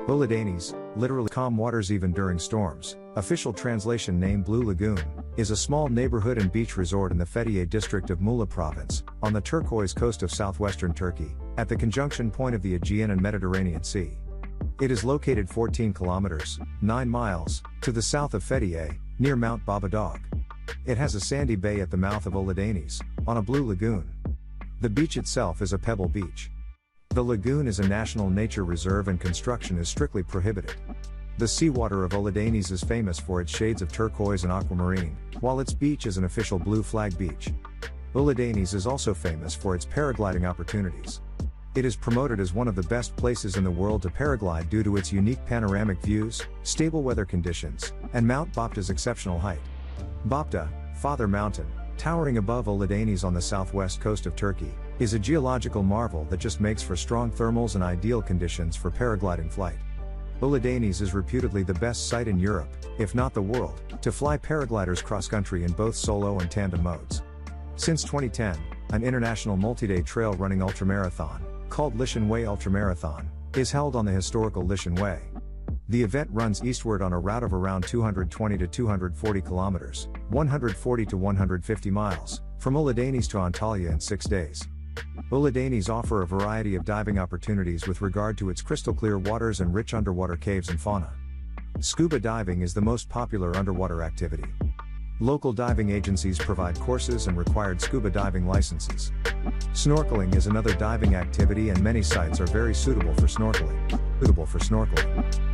Oludeniz, literally calm waters even during storms, official translation name Blue Lagoon, is a small neighborhood and beach resort in the Fethiye district of Muğla province, on the turquoise coast of southwestern Turkey, at the conjunction point of the Aegean and Mediterranean Sea. It is located 14 kilometers, 9 miles, to the south of Fethiye, near Mount Babadağ. It has a sandy bay at the mouth of Oludeniz, on a blue lagoon. The beach itself is a pebble beach. The lagoon is a national nature reserve and construction is strictly prohibited. The seawater of Oludeniz is famous for its shades of turquoise and aquamarine, while its beach is an official blue flag beach. Oludeniz is also famous for its paragliding opportunities. It is promoted as one of the best places in the world to paraglide due to its unique panoramic views, stable weather conditions, and Mount Babadağ's exceptional height. Babadağ, Father Mountain, towering above Oludeniz on the southwest coast of Turkey, is a geological marvel that just makes for strong thermals and ideal conditions for paragliding flight. Oludeniz is reputedly the best site in Europe, if not the world, to fly paragliders cross-country in both solo and tandem modes. Since 2010, an international multi-day trail running ultramarathon, called Lishan Way Ultramarathon, is held on the historical Lishan Way. The event runs eastward on a route of around 220 to 240 kilometers, 140 to 150 miles, from Oludeniz to Antalya in 6 days. Oludeniz offer a variety of diving opportunities with regard to its crystal clear waters and rich underwater caves and fauna. Scuba diving is the most popular underwater activity. Local diving agencies provide courses and required scuba diving licenses. Snorkeling is another diving activity and many sites are very suitable for snorkeling.